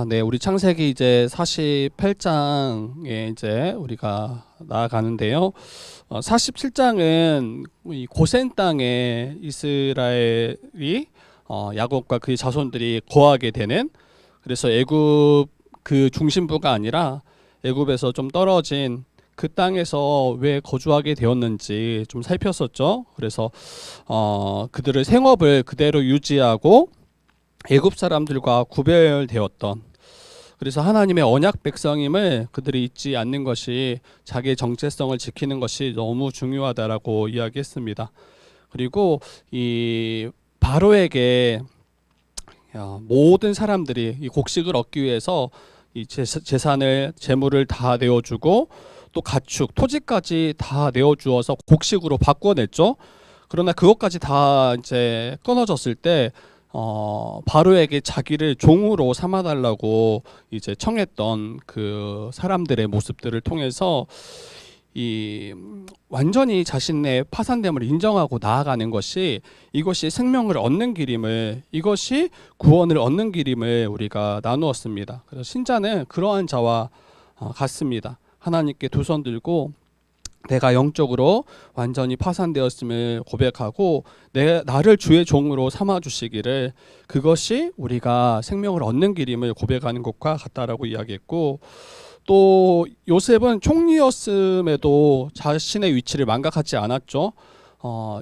네. 우리 창세기 이제 48장에 이제 우리가 나아가는데요. 47장은 이 고센 땅에 이스라엘이 야곱과 그의 자손들이 거하게 되는, 그래서 애굽 그 중심부가 아니라 애굽에서 좀 떨어진 그 땅에서 왜 거주하게 되었는지 좀 살폈었죠. 그래서 그들의 생업을 그대로 유지하고 애굽 사람들과 구별되었던, 그래서 하나님의 언약 백성임을 그들이 잊지 않는 것이, 자기의 정체성을 지키는 것이 너무 중요하다라고 이야기했습니다. 그리고 이 바로에게 모든 사람들이 이 곡식을 얻기 위해서 이 재산을, 재물을 다 내어주고 또 가축, 토지까지 다 내어주어서 곡식으로 바꿔냈죠. 그러나 그것까지 다 이제 끊어졌을 때 바로에게 자기를 종으로 삼아달라고 이제 청했던 그 사람들의 모습들을 통해서 이 완전히 자신의 파산됨을 인정하고 나아가는 것이, 이것이 생명을 얻는 길임을, 이것이 구원을 얻는 길임을 우리가 나누었습니다. 그래서 신자는 그러한 자와 같습니다. 하나님께 두 손 들고 내가 영적으로 완전히 파산되었음을 고백하고 나를 주의 종으로 삼아 주시기를, 그것이 우리가 생명을 얻는 길임을 고백하는 것과 같다라고 이야기했고, 또 요셉은 총리였음에도 자신의 위치를 망각하지 않았죠.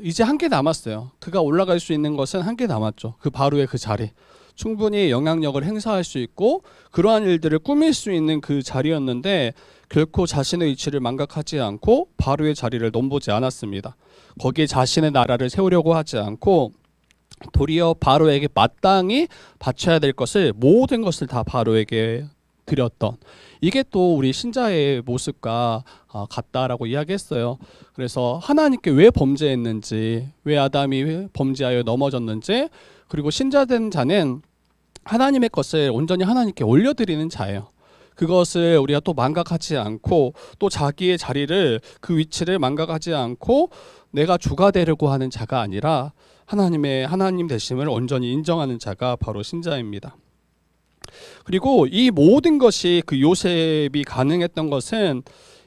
이제 한계 남았어요. 그가 올라갈 수 있는 것은 한계 남았죠. 그 바로의 그 자리, 충분히 영향력을 행사할 수 있고 그러한 일들을 꾸밀 수 있는 그 자리였는데, 결코 자신의 위치를 망각하지 않고 바로의 자리를 넘보지 않았습니다. 거기에 자신의 나라를 세우려고 하지 않고 도리어 바로에게 마땅히 바쳐야 될 것을, 모든 것을 다 바로에게 드렸던, 이게 또 우리 신자의 모습과 같다라고 이야기했어요. 그래서 하나님께 왜 범죄했는지, 왜 아담이 범죄하여 넘어졌는지, 그리고 신자된 자는 하나님의 것을 온전히 하나님께 올려드리는 자예요. 그것을 우리가 또 망각하지 않고, 또 자기의 자리를, 그 위치를 망각하지 않고 내가 주가 되려고 하는 자가 아니라 하나님 되심을 온전히 인정하는 자가 바로 신자입니다. 그리고 이 모든 것이, 그 요셉이 가능했던 것은,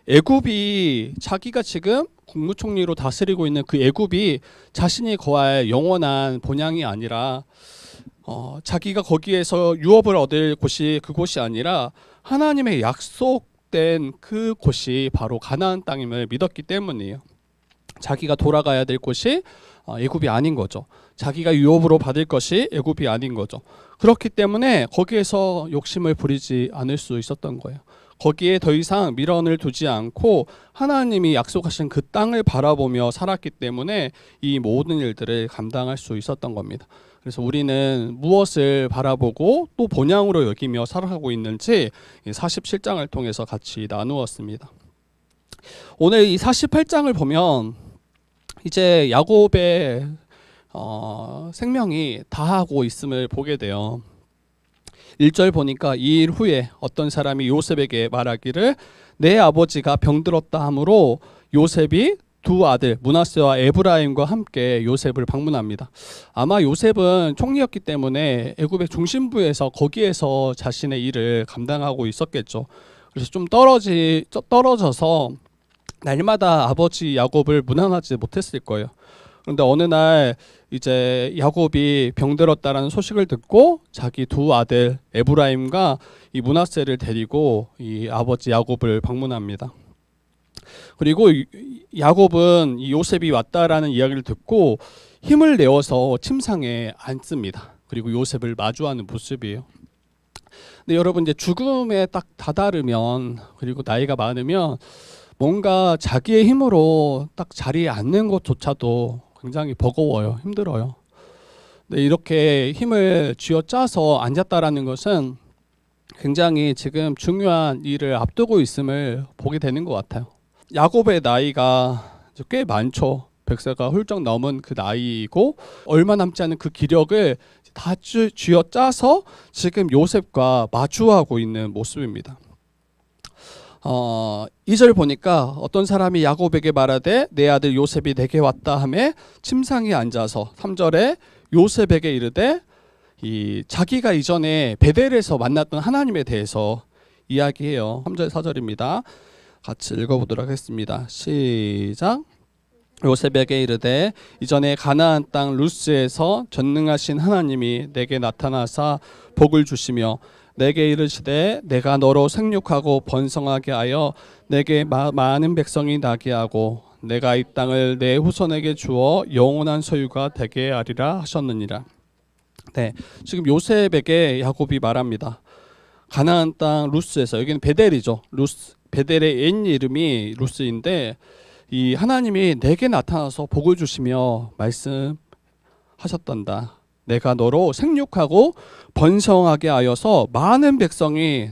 애굽이, 자기가 지금 국무총리로 다스리고 있는 그 애굽이 자신이 거할 영원한 본향이 아니라, 자기가 거기에서 유업을 얻을 곳이 그곳이 아니라 하나님의 약속된 그 곳이 바로 가나안 땅임을 믿었기 때문이에요. 자기가 돌아가야 될 곳이 애굽이 아닌 거죠. 자기가 유업으로 받을 것이 애굽이 아닌 거죠. 그렇기 때문에 거기에서 욕심을 부리지 않을 수 있었던 거예요. 거기에 더 이상 미련을 두지 않고 하나님이 약속하신 그 땅을 바라보며 살았기 때문에 이 모든 일들을 감당할 수 있었던 겁니다. 그래서 우리는 무엇을 바라보고 또 본향으로 여기며 살아가고 있는지 47장을 통해서 같이 나누었습니다. 오늘 이 48장을 보면 이제 야곱의 생명이 다하고 있음을 보게 돼요. 1절 보니까 이 일 후에 어떤 사람이 요셉에게 말하기를, 내 아버지가 병들었다 하므로 요셉이 두 아들 므낫세와 에브라임과 함께 요셉을 방문합니다. 아마 요셉은 총리였기 때문에 애굽의 중심부에서, 거기에서 자신의 일을 감당하고 있었겠죠. 그래서 좀 떨어져서 날마다 아버지 야곱을 문안하지 못했을 거예요. 그런데 어느 날 이제 야곱이 병들었다라는 소식을 듣고 자기 두 아들 에브라임과 이 므낫세를 데리고 이 아버지 야곱을 방문합니다. 그리고 야곱은 이 요셉이 왔다라는 이야기를 듣고 힘을 내어서 침상에 앉습니다. 그리고 요셉을 마주하는 모습이에요. 근데 여러분, 이제 죽음에 딱 다다르면, 그리고 나이가 많으면 뭔가 자기의 힘으로 딱 자리에 앉는 것조차도 굉장히 버거워요. 힘들어요. 근데 이렇게 힘을 쥐어짜서 앉았다라는 것은 굉장히 지금 중요한 일을 앞두고 있음을 보게 되는 것 같아요. 야곱의 나이가 꽤 많죠. 100세가 훌쩍 넘은 그 나이이고, 얼마 남지 않은 그 기력을 다 쥐어짜서 지금 요셉과 마주하고 있는 모습입니다. 2절 보니까 어떤 사람이 야곱에게 말하되 내 아들 요셉이 내게 왔다 하매 침상에 앉아서, 3절에 요셉에게 이르되 이 자기가 이전에 베델에서 만났던 하나님에 대해서 이야기해요. 3절 4절입니다. 같이 읽어보도록 하겠습니다. 시작. 요셉에게 이르되 이전에 가나안 땅 루스에서 전능하신 하나님이 내게 나타나사 복을 주시며 내게 이르시되 내가 너로 생육하고 번성하게 하여 내게 많은 백성이 나게 하고 내가 이 땅을 내 후손에게 주어 영원한 소유가 되게 하리라 하셨느니라. 네, 지금 요셉에게 야곱이 말합니다. 가나안 땅 루스에서, 여기는 베델이죠. 루스, 베델의 옛 이름이 루스인데 이 하나님이 내게 나타나서 복을 주시며 말씀하셨단다. 내가 너로 생육하고 번성하게 하여서 많은 백성이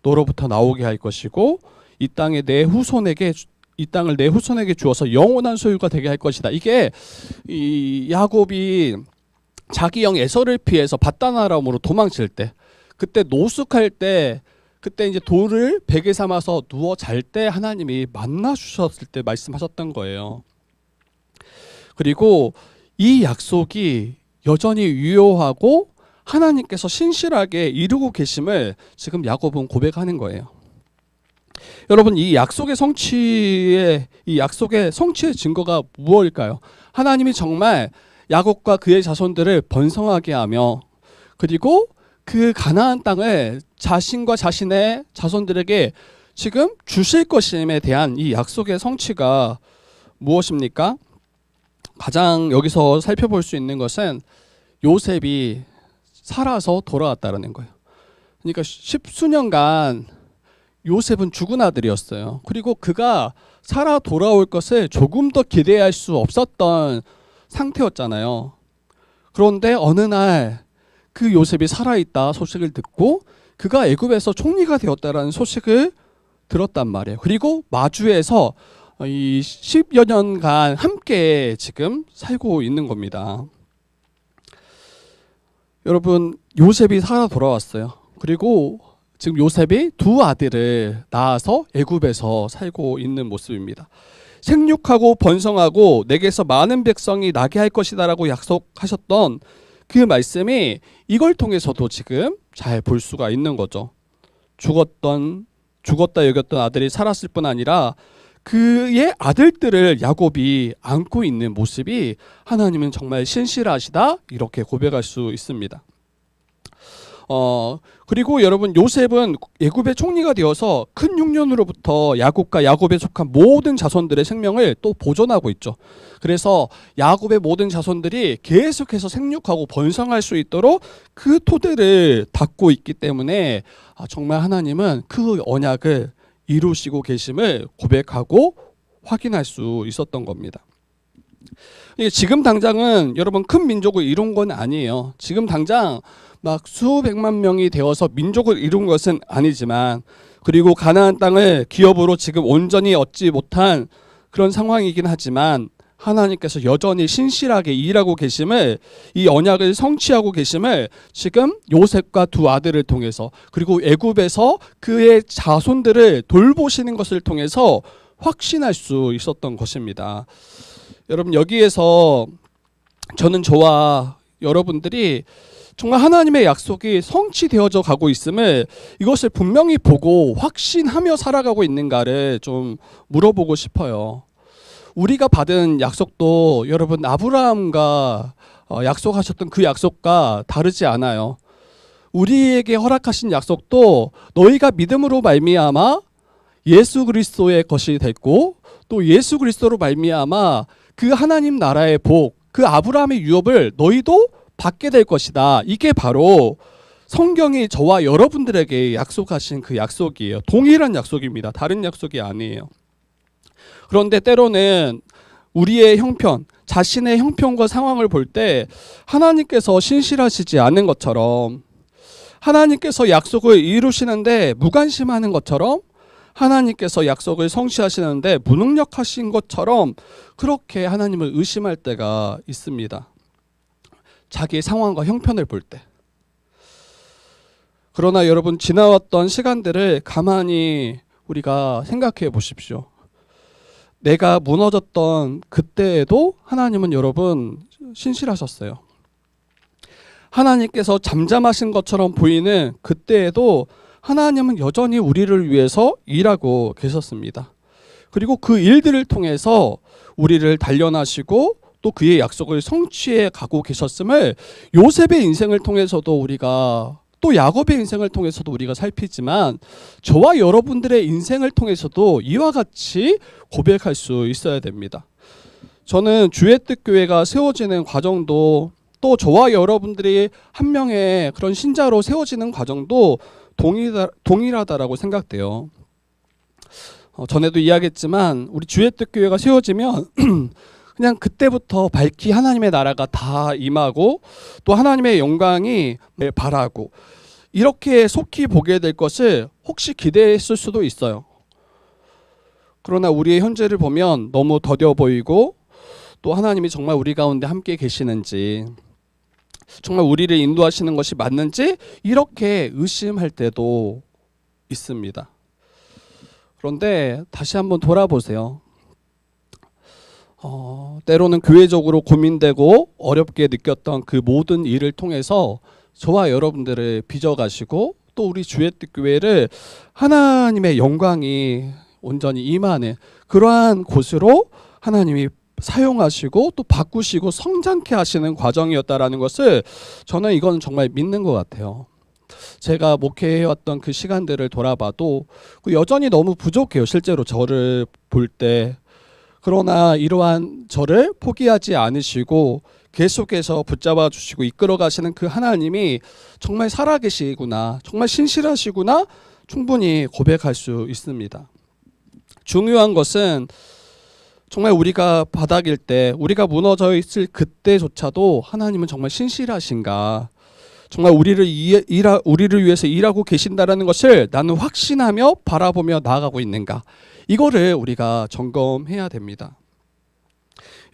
너로부터 나오게 할 것이고 이 땅을 내 후손에게 주어서 영원한 소유가 되게 할 것이다. 이게 이 야곱이 자기 형 에서를 피해서 밧단아람으로 도망칠 때, 그때 노숙할 때, 그때 이제 돌을 베개 삼아서 누워 잘 때 하나님이 만나 주셨을 때 말씀하셨던 거예요. 그리고 이 약속이 여전히 유효하고 하나님께서 신실하게 이루고 계심을 지금 야곱은 고백하는 거예요. 여러분, 이 약속의 성취의 증거가 무엇일까요? 하나님이 정말 야곱과 그의 자손들을 번성하게 하며 그리고 그 가나안 땅을 자신과 자신의 자손들에게 지금 주실 것임에 대한 이 약속의 성취가 무엇입니까? 가장 여기서 살펴볼 수 있는 것은 요셉이 살아서 돌아왔다는 거예요. 그러니까 십수년간 요셉은 죽은 아들이었어요. 그리고 그가 살아 돌아올 것을 조금 더 기대할 수 없었던 상태였잖아요. 그런데 어느 날 그 요셉이 살아있다 소식을 듣고 그가 애굽에서 총리가 되었다라는 소식을 들었단 말이에요. 그리고 마주에서 이 10여 년간 함께 지금 살고 있는 겁니다. 여러분, 요셉이 살아 돌아왔어요. 그리고 지금 요셉이 두 아들을 낳아서 애굽에서 살고 있는 모습입니다. 생육하고 번성하고 내게서 많은 백성이 나게 할 것이다라고 약속하셨던 그 말씀이 이걸 통해서도 지금 잘 볼 수가 있는 거죠. 죽었다 여겼던 아들이 살았을 뿐 아니라 그의 아들들을 야곱이 안고 있는 모습이 하나님은 정말 신실하시다 이렇게 고백할 수 있습니다. 그리고 여러분, 요셉은 애굽의 총리가 되어서 큰 흉년으로부터 야곱과 야곱에 속한 모든 자손들의 생명을 또 보존하고 있죠. 그래서 야곱의 모든 자손들이 계속해서 생육하고 번성할 수 있도록 그 토대를 닦고 있기 때문에 정말 하나님은 그 언약을 이루시고 계심을 고백하고 확인할 수 있었던 겁니다. 지금 당장은 여러분 큰 민족을 이룬 건 아니에요. 지금 당장 막 수백만 명이 되어서 민족을 이룬 것은 아니지만, 그리고 가나안 땅을 기업으로 지금 온전히 얻지 못한 그런 상황이긴 하지만 하나님께서 여전히 신실하게 일하고 계심을, 이 언약을 성취하고 계심을 지금 요셉과 두 아들을 통해서 그리고 애굽에서 그의 자손들을 돌보시는 것을 통해서 확신할 수 있었던 것입니다. 여러분, 여기에서 저와 여러분들이 정말 하나님의 약속이 성취되어져 가고 있음을, 이것을 분명히 보고 확신하며 살아가고 있는가를 좀 물어보고 싶어요. 우리가 받은 약속도 여러분 아브라함과 약속하셨던 그 약속과 다르지 않아요. 우리에게 허락하신 약속도 너희가 믿음으로 말미암아 예수 그리스도의 것이 됐고, 또 예수 그리스도로 말미암아 그 하나님 나라의 복, 그 아브라함의 유업을 너희도 받게 될 것이다. 이게 바로 성경이 저와 여러분들에게 약속하신 그 약속이에요. 동일한 약속입니다. 다른 약속이 아니에요. 그런데 때로는 우리의 형편, 자신의 형편과 상황을 볼 때 하나님께서 신실하시지 않은 것처럼, 하나님께서 약속을 이루시는데 무관심하는 것처럼, 하나님께서 약속을 성취하시는데 무능력하신 것처럼 그렇게 하나님을 의심할 때가 있습니다. 자기의 상황과 형편을 볼 때. 그러나 여러분, 지나왔던 시간들을 가만히 우리가 생각해 보십시오. 내가 무너졌던 그때에도 하나님은 여러분 신실하셨어요. 하나님께서 잠잠하신 것처럼 보이는 그때에도 하나님은 여전히 우리를 위해서 일하고 계셨습니다. 그리고 그 일들을 통해서 우리를 단련하시고 또 그의 약속을 성취해 가고 계셨음을 요셉의 인생을 통해서도 우리가, 또 야곱의 인생을 통해서도 우리가 살피지만 저와 여러분들의 인생을 통해서도 이와 같이 고백할 수 있어야 됩니다. 저는 주의 뜻 교회가 세워지는 과정도, 또 저와 여러분들이 한 명의 그런 신자로 세워지는 과정도 동일하다라고 생각돼요. 전에도 이야기했지만 우리 주의 뜻 교회가 세워지면 그냥 그때부터 밝히 하나님의 나라가 다 임하고 또 하나님의 영광이 바라고 이렇게 속히 보게 될 것을 혹시 기대했을 수도 있어요. 그러나 우리의 현재를 보면 너무 더뎌 보이고 또 하나님이 정말 우리 가운데 함께 계시는지, 정말 우리를 인도하시는 것이 맞는지 이렇게 의심할 때도 있습니다. 그런데 다시 한번 돌아보세요. 때로는 교회적으로 고민되고 어렵게 느꼈던 그 모든 일을 통해서 저와 여러분들을 빚어가시고 또 우리 주의 뜻 교회를 하나님의 영광이 온전히 임하는 그러한 곳으로 하나님이 사용하시고 또 바꾸시고 성장케 하시는 과정이었다라는 것을 저는 이건 정말 믿는 것 같아요. 제가 목회해왔던 그 시간들을 돌아봐도 여전히 너무 부족해요. 실제로 저를 볼 때. 그러나 이러한 저를 포기하지 않으시고 계속해서 붙잡아 주시고 이끌어 가시는 그 하나님이 정말 살아계시구나, 정말 신실하시구나 충분히 고백할 수 있습니다. 중요한 것은 정말 우리가 바닥일 때, 우리가 무너져 있을 그때조차도 하나님은 정말 신실하신가, 정말 우리를 위해서 일하고 계신다라는 것을 나는 확신하며 바라보며 나아가고 있는가, 이거를 우리가 점검해야 됩니다.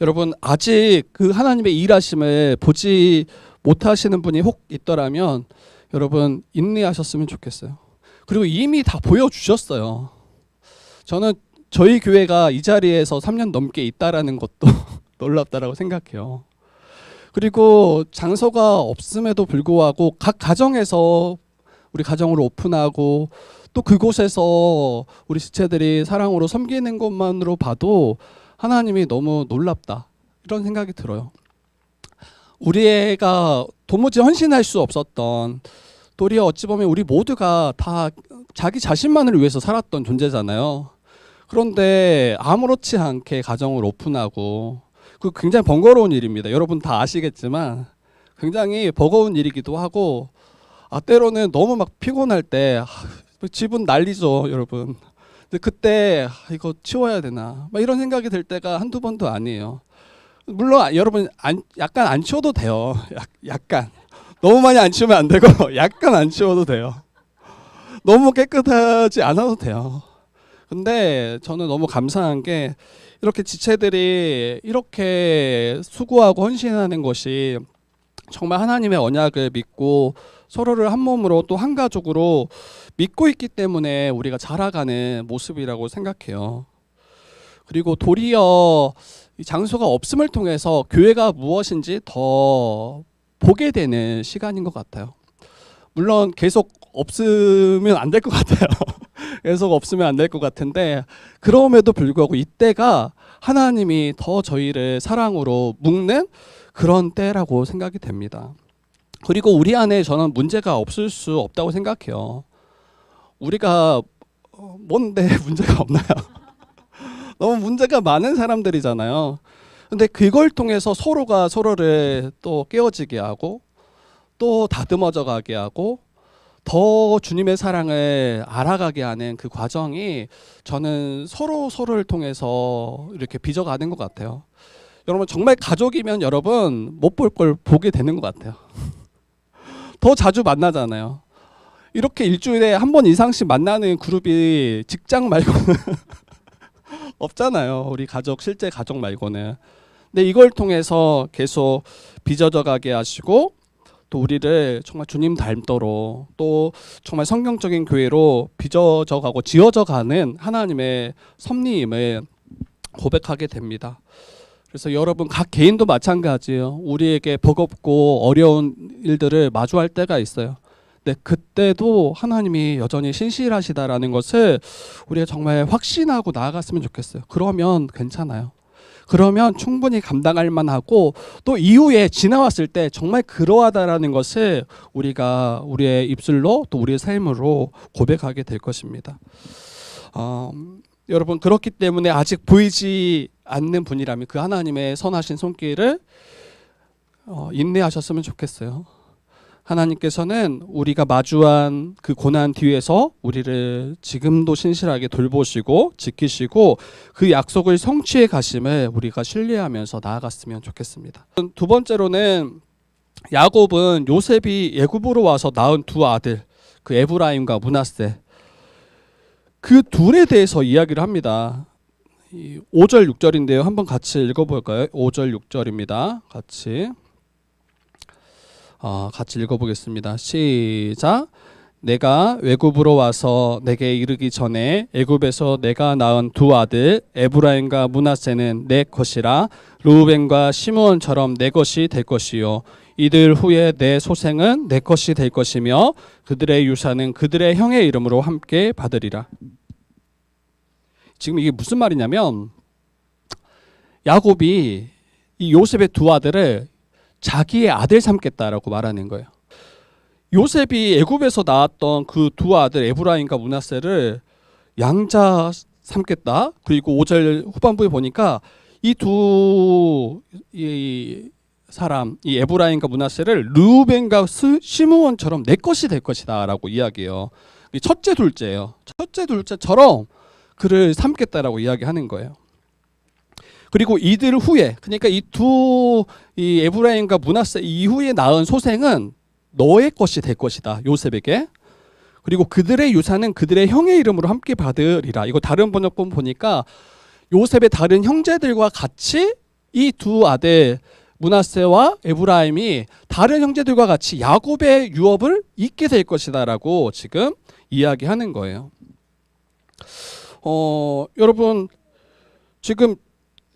여러분, 아직 그 하나님의 일하심을 보지 못하시는 분이 혹 있더라면 여러분 인내하셨으면 좋겠어요. 그리고 이미 다 보여주셨어요. 저는 저희 교회가 이 자리에서 3년 넘게 있다라는 것도 놀랍다라고 생각해요. 그리고 장소가 없음에도 불구하고 각 가정에서 우리 가정을 오픈하고 또 그곳에서 우리 지체들이 사랑으로 섬기는 것만으로 봐도 하나님이 너무 놀랍다, 이런 생각이 들어요. 우리 애가 도무지 헌신할 수 없었던, 도리어 어찌 보면 우리 모두가 다 자기 자신만을 위해서 살았던 존재잖아요. 그런데 아무렇지 않게 가정을 오픈하고, 그 굉장히 번거로운 일입니다. 여러분 다 아시겠지만 굉장히 버거운 일이기도 하고, 때로는 너무 막 피곤할 때 집은 난리죠, 여러분. 근데 그때 이거 치워야 되나 막 이런 생각이 들 때가 한두 번도 아니에요. 물론 여러분 약간 안 치워도 돼요. 약간 너무 많이 안 치우면 안 되고 약간 안 치워도 돼요. 너무 깨끗하지 않아도 돼요. 근데 저는 너무 감사한 게 이렇게 지체들이 이렇게 수고하고 헌신하는 것이 정말 하나님의 언약을 믿고 서로를 한 몸으로 또 한 가족으로 믿고 있기 때문에 우리가 자라가는 모습이라고 생각해요. 그리고 도리어 이 장소가 없음을 통해서 교회가 무엇인지 더 보게 되는 시간인 것 같아요. 물론 계속 없으면 안 될 것 같아요. 계속 없으면 안 될 것 같은데, 그럼에도 불구하고 이때가 하나님이 더 저희를 사랑으로 묶는 그런 때라고 생각이 됩니다. 그리고 우리 안에 저는 문제가 없을 수 없다고 생각해요. 우리가 뭔데 문제가 없나요? 너무 문제가 많은 사람들이잖아요. 근데 그걸 통해서 서로가 서로를 또 깨어지게 하고 또 다듬어져 가게 하고 더 주님의 사랑을 알아가게 하는 그 과정이 저는 서로를 통해서 이렇게 빚어가는 것 같아요. 여러분 정말 가족이면 여러분 못 볼 걸 보게 되는 것 같아요. 더 자주 만나잖아요. 이렇게 일주일에 한 번 이상씩 만나는 그룹이 직장 말고는 없잖아요. 우리 가족, 실제 가족 말고는. 근데 이걸 통해서 계속 빚어져 가게 하시고 또 우리를 정말 주님 닮도록 또 정말 성경적인 교회로 빚어져 가고 지어져 가는 하나님의 섭리임을 고백하게 됩니다. 그래서 여러분 각 개인도 마찬가지예요. 우리에게 버겁고 어려운 일들을 마주할 때가 있어요. 근데 그때도 하나님이 여전히 신실하시다라는 것을 우리가 정말 확신하고 나아갔으면 좋겠어요. 그러면 괜찮아요. 그러면 충분히 감당할 만하고 또 이후에 지나왔을 때 정말 그러하다라는 것을 우리가 우리의 입술로 또 우리의 삶으로 고백하게 될 것입니다. 여러분 그렇기 때문에 아직 보이지 않는 분이라면 그 하나님의 선하신 손길을 인내하셨으면 좋겠어요. 하나님께서는 우리가 마주한 그 고난 뒤에서 우리를 지금도 신실하게 돌보시고 지키시고 그 약속을 성취해 가심을 우리가 신뢰하면서 나아갔으면 좋겠습니다. 두 번째로는 야곱은 요셉이 애굽으로 와서 낳은 두 아들 그 에브라임과 므낫세 그 둘에 대해서 이야기를 합니다. 5절 6절인데요. 한번 같이 읽어볼까요? 5절 6절입니다. 같이 읽어보겠습니다. 시작. 내가 애굽으로 와서 내게 이르기 전에 애굽에서 내가 낳은 두 아들 에브라임과 므낫세는 내 것이라 르우벤과 시므온처럼 내 것이 될 것이요 이들 후에 내 소생은 내 것이 될 것이며 그들의 유산은 그들의 형의 이름으로 함께 받으리라. 지금 이게 무슨 말이냐면 야곱이 이 요셉의 두 아들을 자기의 아들 삼겠다라고 말하는 거예요. 요셉이 애굽에서 낳았던 그 두 아들 에브라임과 므낫세를 양자 삼겠다. 그리고 5절 후반부에 보니까 이 두 사람, 이 에브라임과 므낫세를 르우벤과 시므온처럼 내 것이 될 것이다라고 이야기해요. 첫째 둘째예요. 첫째 둘째처럼 그를 삼겠다라고 이야기하는 거예요. 그리고 이들 후에, 그러니까 이 에브라임과 므낫세 이후에 낳은 소생은 너의 것이 될 것이다, 요셉에게. 그리고 그들의 유산은 그들의 형의 이름으로 함께 받으리라. 이거 다른 번역본 보니까 요셉의 다른 형제들과 같이 이 두 아들 므낫세와 에브라임이 다른 형제들과 같이 야곱의 유업을 잇게 될 것이다라고 지금 이야기하는 거예요. 여러분 지금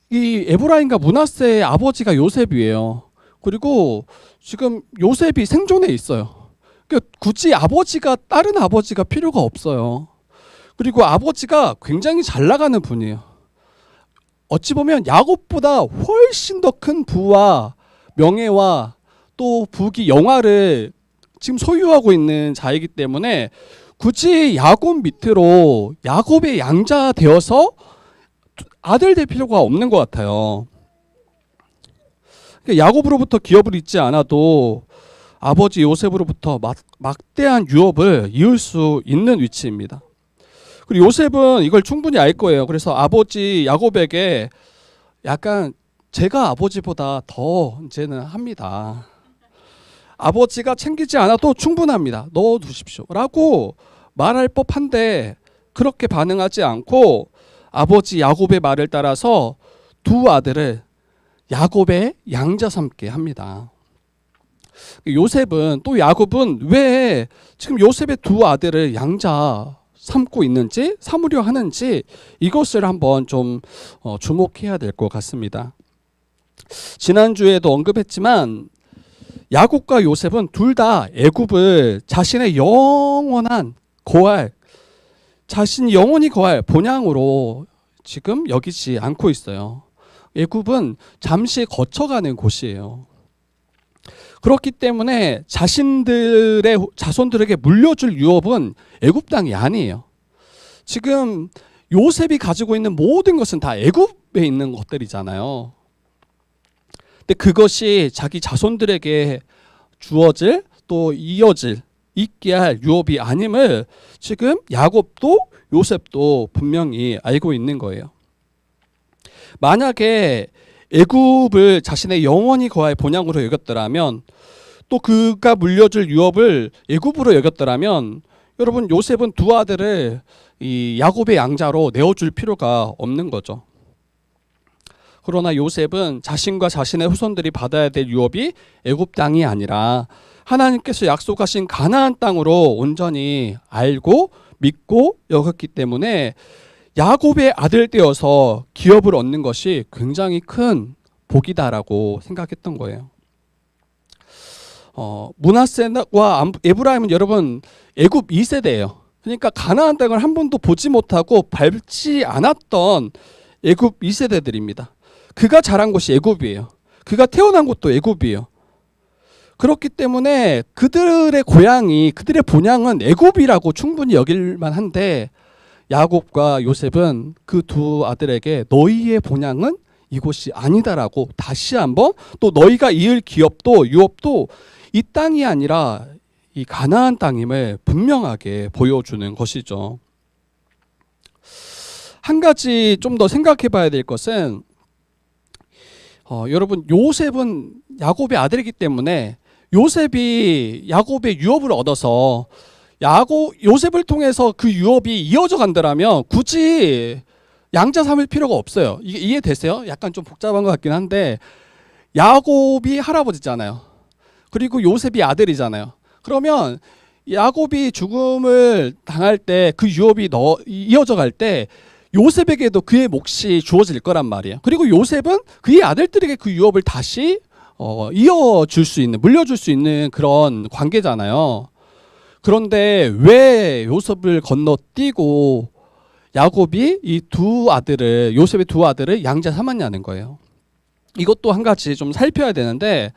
이 에브라임과 므낫세의 아버지가 요셉이에요. 그리고 지금 요셉이 생존해 있어요. 그러니까 굳이 다른 아버지가 필요가 없어요. 그리고 아버지가 굉장히 잘 나가는 분이에요. 어찌 보면 야곱보다 훨씬 더 큰 부와 명예와 또 부귀 영화를 지금 소유하고 있는 자이기 때문에 굳이 야곱 밑으로 야곱의 양자 되어서 아들 될 필요가 없는 것 같아요. 야곱으로부터 기업을 잇지 않아도 아버지 요셉으로부터 막대한 유업을 이을 수 있는 위치입니다. 그리고 요셉은 이걸 충분히 알 거예요. 그래서 아버지 야곱에게 약간 제가 아버지보다 더 이제는 합니다. 아버지가 챙기지 않아도 충분합니다. 넣어두십시오 라고 말할 법한데 그렇게 반응하지 않고 아버지 야곱의 말을 따라서 두 아들을 야곱의 양자 삼게 합니다. 요셉은 또 야곱은 왜 지금 요셉의 두 아들을 양자 삼고 있는지 삼으려 하는지 이것을 한번 좀 주목해야 될 것 같습니다. 지난주에도 언급했지만 야곱과 요셉은 둘 다 애굽을 자신의 영원한 거할, 자신이 영원히 거할 본향으로 지금 여기지 않고 있어요. 애굽은 잠시 거쳐가는 곳이에요. 그렇기 때문에 자신들의 자손들에게 물려줄 유업은 애굽 땅이 아니에요. 지금 요셉이 가지고 있는 모든 것은 다 애굽에 있는 것들이잖아요. 근데 그것이 자기 자손들에게 주어질 또 이어질 있게 할 유업이 아님을 지금 야곱도 요셉도 분명히 알고 있는 거예요. 만약에 애굽을 자신의 영원히 거할 본향으로 여겼더라면 또 그가 물려줄 유업을 애굽으로 여겼더라면 여러분 요셉은 두 아들을 이 야곱의 양자로 내어줄 필요가 없는 거죠. 그러나 요셉은 자신과 자신의 후손들이 받아야 될 유업이 애굽 땅이 아니라 하나님께서 약속하신 가나안 땅으로 온전히 알고 믿고 여겼기 때문에 야곱의 아들 되어서 기업을 얻는 것이 굉장히 큰 복이다라고 생각했던 거예요. 므낫세와 에브라임은 여러분 애굽 2세대예요. 그러니까 가나안 땅을 한 번도 보지 못하고 밟지 않았던 애굽 2세대들입니다. 그가 자란 곳이 애굽이에요. 그가 태어난 곳도 애굽이에요. 그렇기 때문에 그들의 고향이, 그들의 본향은 애굽이라고 충분히 여길 만한데, 야곱과 요셉은 그 두 아들에게 너희의 본향은 이곳이 아니다라고 다시 한번, 또 너희가 이을 기업도 유업도 이 땅이 아니라 이 가나안 땅임을 분명하게 보여주는 것이죠. 한 가지 좀 더 생각해 봐야 될 것은, 여러분, 요셉은 야곱의 아들이기 때문에 요셉이 야곱의 유업을 얻어서 요셉을 통해서 그 유업이 이어져 간다면 굳이 양자 삼을 필요가 없어요. 이게 이해되세요? 약간 좀 복잡한 것 같긴 한데, 야곱이 할아버지잖아요. 그리고 요셉이 아들이잖아요. 그러면 야곱이 죽음을 당할 때 그 유업이 이어져 갈 때 요셉에게도 그의 몫이 주어질 거란 말이에요. 그리고 요셉은 그의 아들들에게 그 유업을 다시 이어줄 수 있는, 물려줄 수 있는 그런 관계잖아요. 그런데 왜 요셉을 건너뛰고 야곱이 이 두 아들을, 요셉의 두 아들을 양자 삼았냐는 거예요. 이것도 한 가지 좀 살펴야 되는데,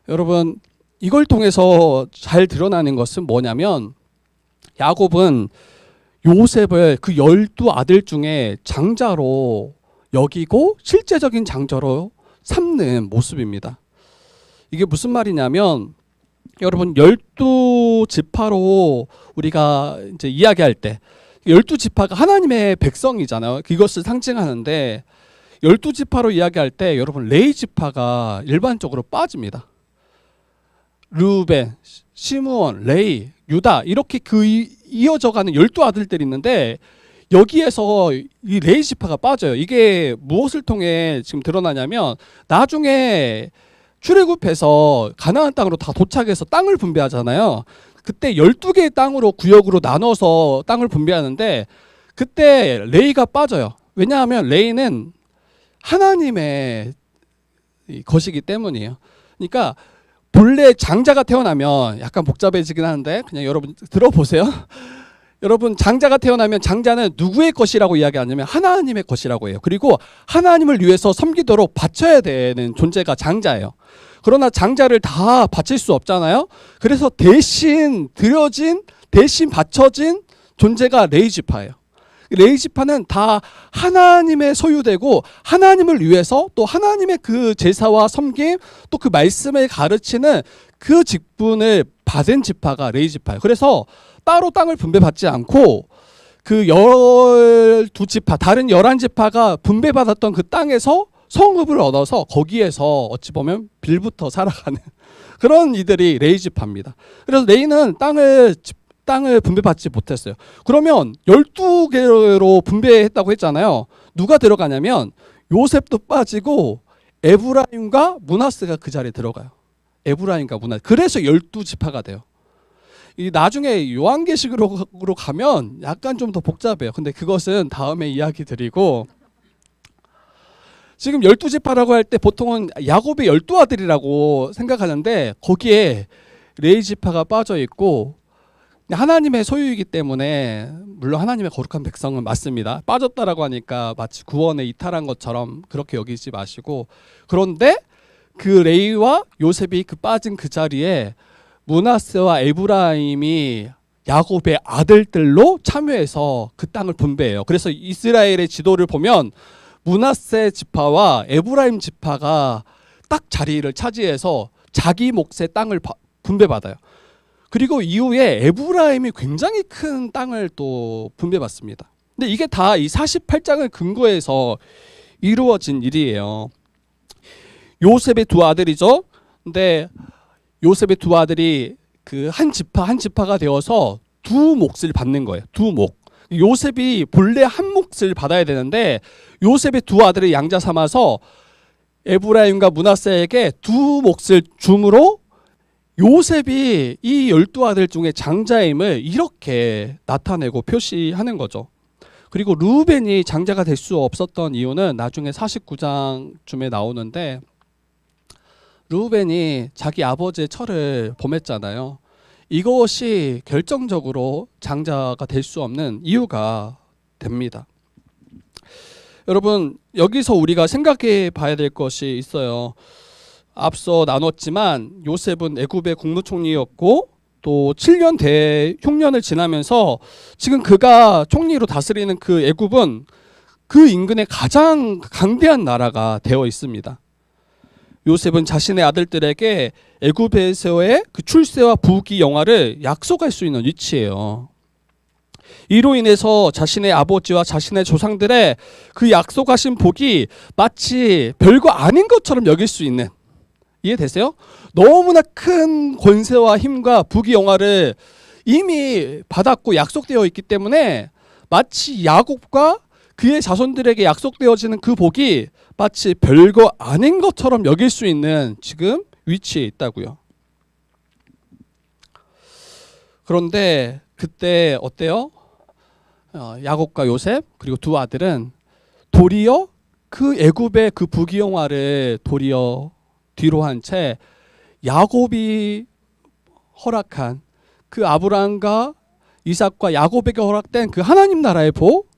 여러분, 이걸 통해서 잘 드러나는 것은 뭐냐면, 야곱은 요셉을 그 12아들 중에 장자로 여기고 실제적인 장자로 삼는 모습입니다. 이게 무슨 말이냐면, 여러분, 12지파로 우리가 이제 이야기할 때 12지파가 하나님의 백성이잖아요. 그것을 상징하는데, 12지파로 이야기할 때 여러분 레위지파가 일반적으로 빠집니다. 르우벤, 시므온, 레위, 유다, 이렇게 이어져가는 12아들들이 있는데, 여기에서 이 레위지파가 빠져요. 이게 무엇을 통해 지금 드러나냐면, 나중에 출애굽해서 가나안 땅으로 다 도착해서 땅을 분배하잖아요. 그때 12개의 땅으로, 구역으로 나눠서 땅을 분배하는데, 그때 레위가 빠져요. 왜냐하면 레위는 하나님의 것이기 때문이에요. 그러니까 본래 장자가 태어나면, 약간 복잡해지긴 하는데 그냥 여러분 들어보세요. 여러분, 장자가 태어나면 장자는 누구의 것이라고 이야기하냐면 하나님의 것이라고 해요. 그리고 하나님을 위해서 섬기도록 바쳐야 되는 존재가 장자예요. 그러나 장자를 다 바칠 수 없잖아요. 그래서 대신 바쳐진 존재가 레위지파예요. 레위지파는 다 하나님의 소유되고, 하나님을 위해서 또 하나님의 그 제사와 섬김, 또 그 말씀을 가르치는 그 직분을 받은 지파가 레위지파예요. 그래서 따로 땅을 분배받지 않고 그 12지파, 다른 11지파가 분배받았던 그 땅에서 성읍을 얻어서 거기에서 어찌 보면 빌부터 살아가는 그런 이들이 레위지파입니다. 그래서 레위는 땅을 분배받지 못했어요. 그러면 12개로 분배했다고 했잖아요. 누가 들어가냐면 요셉도 빠지고 에브라임과 므낫세가 그 자리에 들어가요. 에브라임과 므낫세. 그래서 12지파가 돼요. 이 나중에 요한계시록으로 가면 약간 좀 더 복잡해요. 근데 그것은 다음에 이야기 드리고, 지금 12지파라고 할 때 보통은 야곱의 12아들이라고 생각하는데, 거기에 레위지파가 빠져 있고, 하나님의 소유이기 때문에, 물론 하나님의 거룩한 백성은 맞습니다. 빠졌다라고 하니까 마치 구원에 이탈한 것처럼 그렇게 여기지 마시고, 그런데 그 레위와 요셉이 그 빠진 그 자리에 므낫세와 에브라임이 야곱의 아들들로 참여해서 그 땅을 분배해요. 그래서 이스라엘의 지도를 보면 므낫세 지파와 에브라임 지파가 딱 자리를 차지해서 자기 몫의 땅을 분배받아요. 그리고 이후에 에브라임이 굉장히 큰 땅을 또 분배받습니다. 근데 이게 다 이 48장을 근거해서 이루어진 일이에요. 요셉의 두 아들이죠. 근데 요셉의 두 아들이 그 한 지파가 되어서 두 몫을 받는 거예요. 두 몫. 요셉이 본래 한 몫을 받아야 되는데, 요셉의 두 아들을 양자 삼아서 에브라임과 므낫세에게 두 몫을 줌으로 요셉이 이 12아들 중에 장자임을 이렇게 나타내고 표시하는 거죠. 그리고 르우벤이 장자가 될 수 없었던 이유는 나중에 49장쯤에 나오는데, 르우벤이 자기 아버지의 철을 범했잖아요. 이것이 결정적으로 장자가 될 수 없는 이유가 됩니다. 여러분, 여기서 우리가 생각해 봐야 될 것이 있어요. 앞서 나눴지만 요셉은 애굽의 국무총리였고 또 7년 흉년을 지나면서 지금 그가 총리로 다스리는 그 애굽은 그 인근의 가장 강대한 나라가 되어 있습니다. 요셉은 자신의 아들들에게 애굽에서의 그 출세와 부귀 영화를 약속할 수 있는 위치예요. 이로 인해서 자신의 아버지와 자신의 조상들의 그 약속하신 복이 마치 별거 아닌 것처럼 여길 수 있는, 이해되세요? 너무나 큰 권세와 힘과 부귀 영화를 이미 받았고 약속되어 있기 때문에 마치 야곱과 그의 자손들에게 약속되어지는 그 복이 마치 별거 아닌 것처럼 여길 수 있는 지금 위치에 있다고요. 그런데 그때 어때요? 야곱과 요셉 그리고 두 아들은 도리어 그 애굽의 그 부귀 영화를 도리어 뒤로 한 채 야곱이 허락한 그 아브라함과 이삭과 야곱에게 허락된 그 하나님 나라의 복,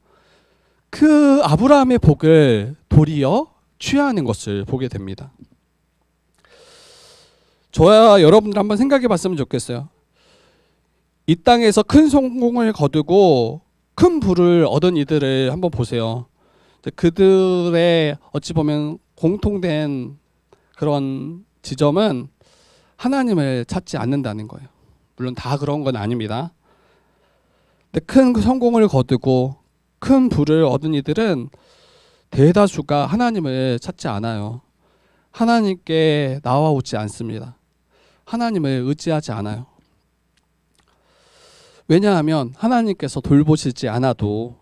그 아브라함의 복을 도리어 취하는 것을 보게 됩니다. 저와 여러분들 한번 생각해 봤으면 좋겠어요. 이 땅에서 큰 성공을 거두고 큰 부를 얻은 이들을 한번 보세요. 그들의 어찌 보면 공통된 그런 지점은 하나님을 찾지 않는다는 거예요. 물론 다 그런 건 아닙니다. 근데 큰 성공을 거두고 큰 부를 얻은 이들은 대다수가 하나님을 찾지 않아요. 하나님께 나와오지 않습니다. 하나님을 의지하지 않아요. 왜냐하면 하나님께서 돌보시지 않아도,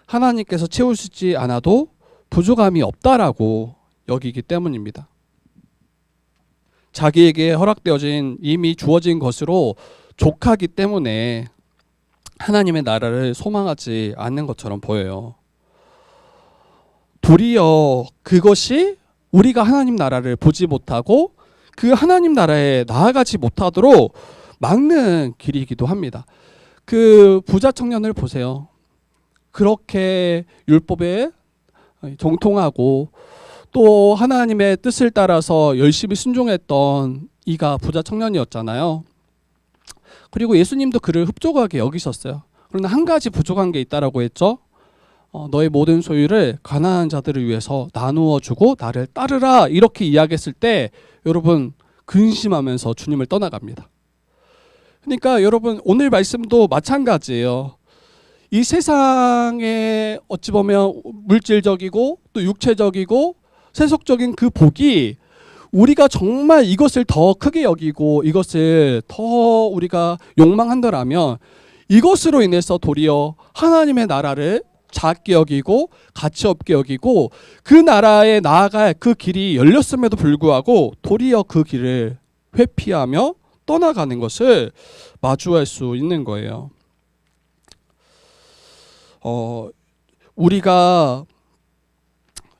하나님께서 채우시지 않아도 부족함이 없다라고 여기기 때문입니다. 자기에게 허락되어진 이미 주어진 것으로 족하기 때문에 하나님의 나라를 소망하지 않는 것처럼 보여요. 도리어 그것이 우리가 하나님 나라를 보지 못하고 그 하나님 나라에 나아가지 못하도록 막는 길이기도 합니다. 그 부자 청년을 보세요. 그렇게 율법에 정통하고 또 하나님의 뜻을 따라서 열심히 순종했던 이가 부자 청년이었잖아요. 그리고 예수님도 그를 흡족하게 여기셨어요. 그러나 한 가지 부족한 게 있다라고 했죠. 너의 모든 소유를 가난한 자들을 위해서 나누어 주고 나를 따르라, 이렇게 이야기했을 때 여러분 근심하면서 주님을 떠나갑니다. 그러니까 여러분 오늘 말씀도 마찬가지예요. 이 세상에 어찌 보면 물질적이고 또 육체적이고 세속적인 그 복이 우리가 정말 이것을 더 크게 여기고 이것을 더 우리가 욕망한다라면 이것으로 인해서 도리어 하나님의 나라를 작게 여기고 가치 없게 여기고 그 나라에 나아갈 그 길이 열렸음에도 불구하고 도리어 그 길을 회피하며 떠나가는 것을 마주할 수 있는 거예요. 우리가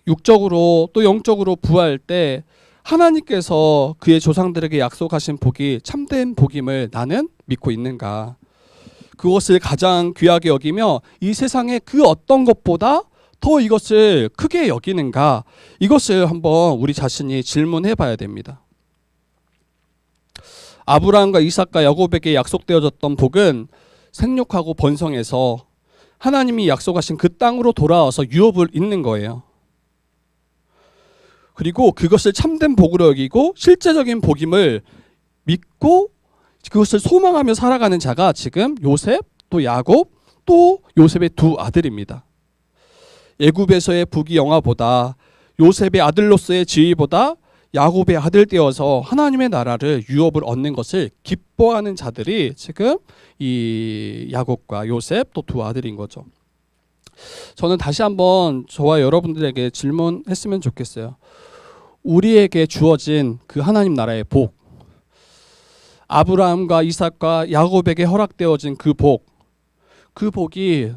육적으로 또 영적으로 부할 때 하나님께서 그의 조상들에게 약속하신 복이 참된 복임을 나는 믿고 있는가? 그것을 가장 귀하게 여기며 이 세상의 그 어떤 것보다 더 이것을 크게 여기는가? 이것을 한번 우리 자신이 질문해 봐야 됩니다. 아브라함과 이삭과 야곱에게 약속되어졌던 복은 생육하고 번성해서 하나님이 약속하신 그 땅으로 돌아와서 유업을 잇는 거예요. 그리고 그것을 참된 복으로 여기고 실제적인 복임을 믿고 그것을 소망하며 살아가는 자가 지금 요셉, 또 야곱, 또 요셉의 두 아들입니다. 애굽에서의 부귀 영화보다 요셉의 아들로서의 지위보다 야곱의 아들 되어서 하나님의 나라를 유업을 얻는 것을 기뻐하는 자들이 지금 이 야곱과 요셉 또 두 아들인 거죠. 저는 다시 한번 저와 여러분들에게 질문했으면 좋겠어요. 우리에게 주어진 그 하나님 나라의 복, 아브라함과 이삭과 야곱에게 허락되어진 그 복이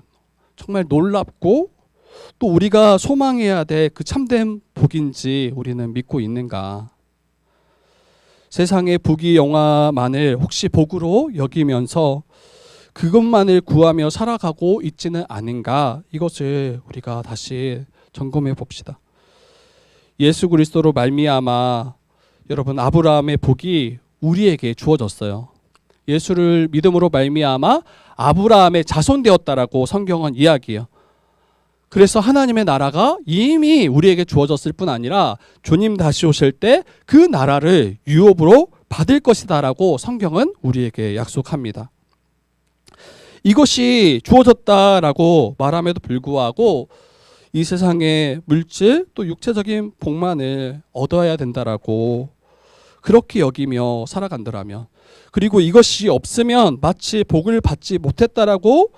정말 놀랍고 또 우리가 소망해야 될 그 참된 복인지 우리는 믿고 있는가? 세상의 부귀 영화만을 혹시 복으로 여기면서 그것만을 구하며 살아가고 있지는 않은가? 이것을 우리가 다시 점검해 봅시다. 예수 그리스도로 말미암아 여러분 아브라함의 복이 우리에게 주어졌어요. 예수를 믿음으로 말미암아 아브라함의 자손 되었다라고 성경은 이야기해요. 그래서 하나님의 나라가 이미 우리에게 주어졌을 뿐 아니라 주님 다시 오실 때 그 나라를 유업으로 받을 것이다라고 성경은 우리에게 약속합니다. 이것이 주어졌다라고 말함에도 불구하고 이 세상의 물질 또 육체적인 복만을 얻어야 된다라고 그렇게 여기며 살아간다라면, 그리고 이것이 없으면 마치 복을 받지 못했다라고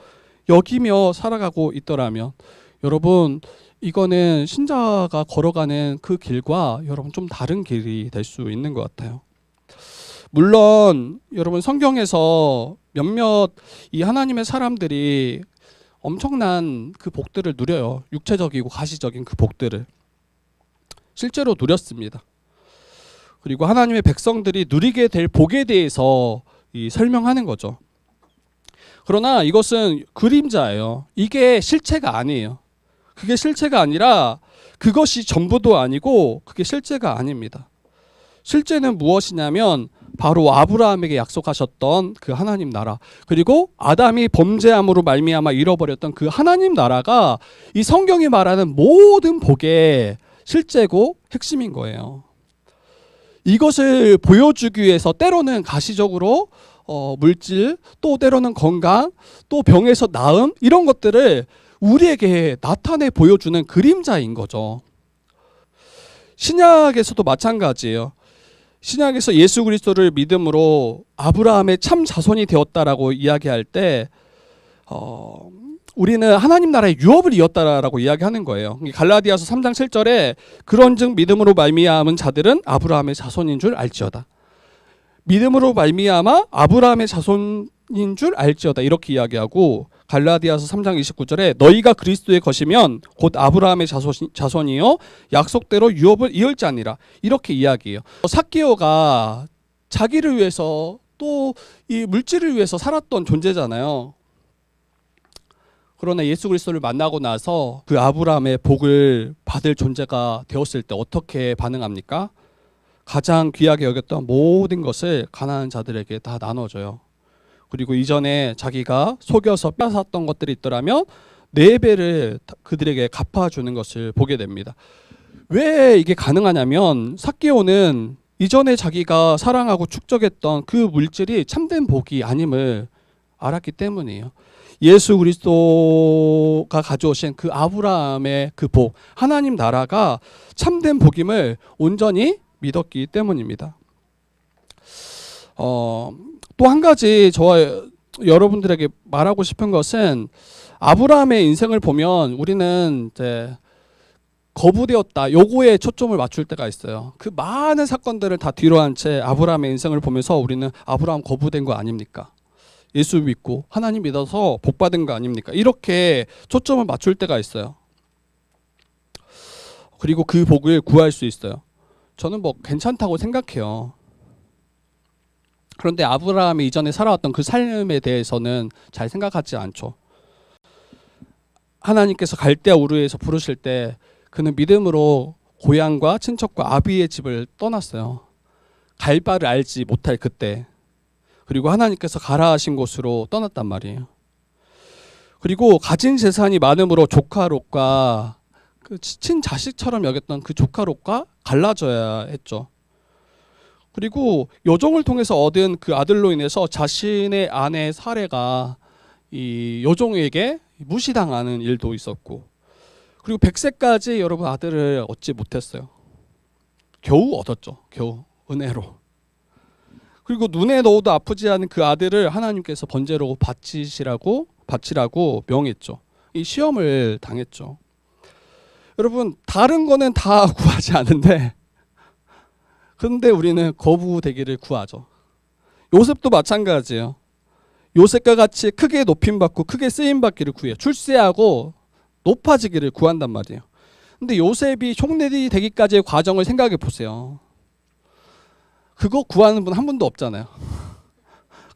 여기며 살아가고 있더라면, 여러분 이거는 신자가 걸어가는 그 길과 여러분 좀 다른 길이 될 수 있는 것 같아요. 물론 여러분 성경에서 몇몇 이 하나님의 사람들이 엄청난 그 복들을 누려요. 육체적이고 가시적인 그 복들을 실제로 누렸습니다. 그리고 하나님의 백성들이 누리게 될 복에 대해서 설명하는 거죠. 그러나 이것은 그림자예요. 이게 실체가 아니에요. 그게 실체가 아니라 그것이 전부도 아니고 그게 실제가 아닙니다. 실제는 무엇이냐면 바로 아브라함에게 약속하셨던 그 하나님 나라, 그리고 아담이 범죄함으로 말미암아 잃어버렸던 그 하나님 나라가 이 성경이 말하는 모든 복의 실제고 핵심인 거예요. 이것을 보여주기 위해서 때로는 가시적으로 물질, 또 때로는 건강, 또 병에서 나음, 이런 것들을 우리에게 나타내 보여주는 그림자인 거죠. 신약에서도 마찬가지예요. 신약에서 예수 그리스도를 믿음으로 아브라함의 참 자손이 되었다라고 이야기할 때 우리는 하나님 나라의 유업을 이었다라고 이야기하는 거예요. 갈라디아서 3장 7절에 그런즉 믿음으로 말미암은 자들은 아브라함의 자손인 줄 알지어다. 믿음으로 말미암아 아브라함의 자손인 줄 알지어다, 이렇게 이야기하고, 갈라디아서 3장 29절에 너희가 그리스도의 것이면 곧 아브라함의 자손이요 약속대로 유업을 이을지 아니라, 이렇게 이야기해요. 삭개오가 자기를 위해서 또 이 물질을 위해서 살았던 존재잖아요. 그러나 예수 그리스도를 만나고 나서 그 아브라함의 복을 받을 존재가 되었을 때 어떻게 반응합니까? 가장 귀하게 여겼던 모든 것을 가난한 자들에게 다 나눠줘요. 그리고 이전에 자기가 속여서 뺏었던 것들이 있더라면 4배를 그들에게 갚아주는 것을 보게 됩니다. 왜 이게 가능하냐면 삭개오는 이전에 자기가 사랑하고 축적했던 그 물질이 참된 복이 아님을 알았기 때문이에요. 예수 그리스도가 가져오신 그 아브라함의 그 복, 하나님 나라가 참된 복임을 온전히 믿었기 때문입니다. 또 한 가지 저와 여러분들에게 말하고 싶은 것은, 아브라함의 인생을 보면 우리는 이제 거부되었다, 요거에 초점을 맞출 때가 있어요. 그 많은 사건들을 다 뒤로 한 채 아브라함의 인생을 보면서 우리는 아브라함 거부된 거 아닙니까? 예수 믿고 하나님 믿어서 복 받은 거 아닙니까? 이렇게 초점을 맞출 때가 있어요. 그리고 그 복을 구할 수 있어요. 저는 뭐 괜찮다고 생각해요. 그런데 아브라함이 이전에 살아왔던 그 삶에 대해서는 잘 생각하지 않죠. 하나님께서 갈대아 우르에서 부르실 때 그는 믿음으로 고향과 친척과 아비의 집을 떠났어요. 갈 바를 알지 못할 그때. 그리고 하나님께서 가라 하신 곳으로 떠났단 말이에요. 그리고 가진 재산이 많음으로 조카 롯과 그 친자식처럼 여겼던 그 조카 롯과 갈라져야 했죠. 그리고 여종을 통해서 얻은 그 아들로 인해서 자신의 아내 사레가 이 여종에게 무시당하는 일도 있었고, 그리고 100세까지 여러분 아들을 얻지 못했어요. 겨우 얻었죠. 겨우 은혜로. 그리고 눈에 넣어도 아프지 않은 그 아들을 하나님께서 번제로 바치라고 명했죠. 이 시험을 당했죠. 여러분 다른 거는 다 구하지 않은데, 그런데 우리는 거부되기를 구하죠. 요셉도 마찬가지예요. 요셉과 같이 크게 높임받고 크게 쓰임받기를 구해요. 출세하고 높아지기를 구한단 말이에요. 근데 요셉이 총리이 되기까지의 과정을 생각해 보세요. 그거 구하는 분 한 분도 없잖아요.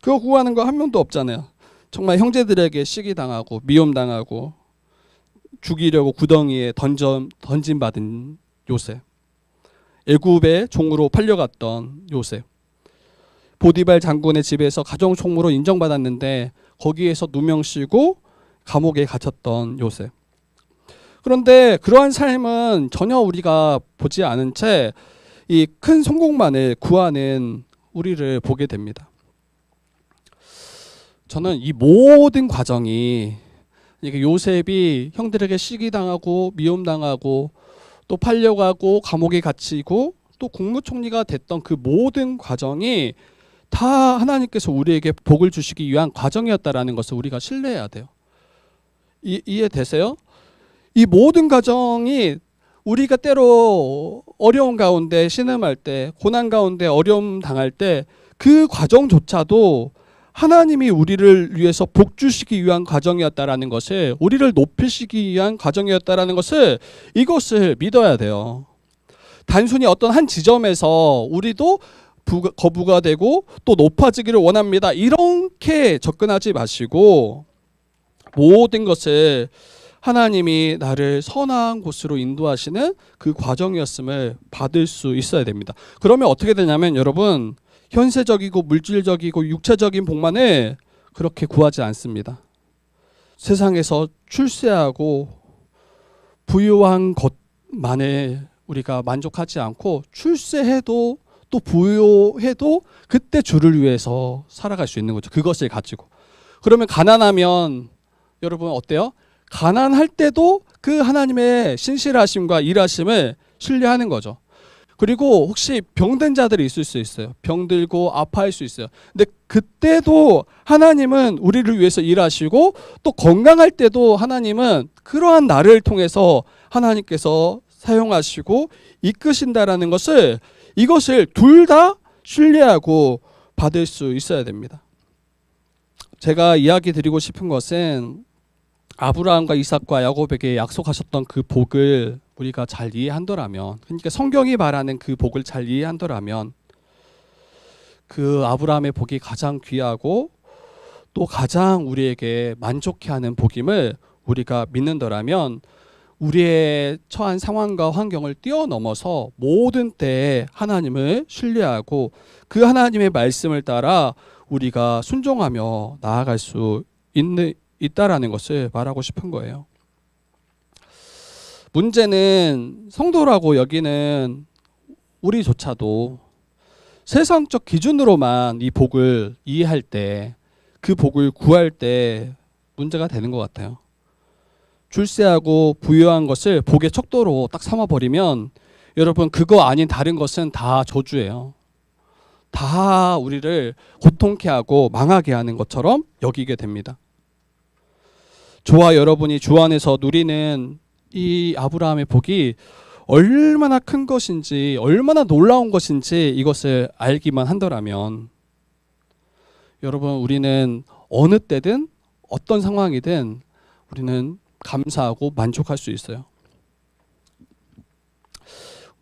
그거 구하는 거 한 명도 없잖아요. 정말 형제들에게 시기당하고 미움당하고 죽이려고 구덩이에 던짐받은 요셉. 애굽의 종으로 팔려갔던 요셉. 보디발 장군의 집에서 가정총무로 인정받았는데 거기에서 누명 씌고 감옥에 갇혔던 요셉. 그런데 그러한 삶은 전혀 우리가 보지 않은 채 이 큰 성공만을 구하는 우리를 보게 됩니다. 저는 이 모든 과정이 요셉이 형들에게 시기당하고 미움당하고 또 팔려가고 감옥에 갇히고 또 국무총리가 됐던 그 모든 과정이 다 하나님께서 우리에게 복을 주시기 위한 과정이었다라는 것을 우리가 신뢰해야 돼요. 이해되세요? 이 모든 과정이 우리가 때로 어려운 가운데 신음할 때, 고난 가운데 어려움 당할 때 그 과정조차도 하나님이 우리를 위해서 복 주시기 위한 과정이었다라는 것을, 우리를 높이시기 위한 과정이었다라는 것을, 이것을 믿어야 돼요. 단순히 어떤 한 지점에서 우리도 거부가 되고 또 높아지기를 원합니다, 이렇게 접근하지 마시고 모든 것을 하나님이 나를 선한 곳으로 인도하시는 그 과정이었음을 받을 수 있어야 됩니다. 그러면 어떻게 되냐면 여러분, 현세적이고 물질적이고 육체적인 복만을 그렇게 구하지 않습니다. 세상에서 출세하고 부유한 것만을 우리가 만족하지 않고, 출세해도 또 부유해도 그때 주를 위해서 살아갈 수 있는 거죠. 그것을 가지고. 그러면 가난하면 여러분 어때요? 가난할 때도 그 하나님의 신실하심과 일하심을 신뢰하는 거죠. 그리고 혹시 병든 자들이 있을 수 있어요. 병들고 아파할 수 있어요. 근데 그때도 하나님은 우리를 위해서 일하시고, 또 건강할 때도 하나님은 그러한 나를 통해서 하나님께서 사용하시고 이끄신다라는 것을, 이것을 둘 다 신뢰하고 받을 수 있어야 됩니다. 제가 이야기 드리고 싶은 것은 아브라함과 이삭과 야곱에게 약속하셨던 그 복을 우리가 잘 이해한다면, 그러니까 성경이 말하는 그 복을 잘 이해한다면, 그 아브라함의 복이 가장 귀하고 또 가장 우리에게 만족해 하는 복임을 우리가 믿는다면, 우리의 처한 상황과 환경을 뛰어넘어서 모든 때에 하나님을 신뢰하고 그 하나님의 말씀을 따라 우리가 순종하며 나아갈 수 있다라는 것을 말하고 싶은 거예요. 문제는 성도라고 여기는 우리조차도 세상적 기준으로만 이 복을 이해할 때, 그 복을 구할 때 문제가 되는 것 같아요. 출세하고 부유한 것을 복의 척도로 딱 삼아버리면 여러분, 그거 아닌 다른 것은 다 저주예요. 다 우리를 고통케 하고 망하게 하는 것처럼 여기게 됩니다. 저와 여러분이 주 안에서 누리는 이 아브라함의 복이 얼마나 큰 것인지, 얼마나 놀라운 것인지 이것을 알기만 한다면 여러분, 우리는 어느 때든 어떤 상황이든 우리는 감사하고 만족할 수 있어요.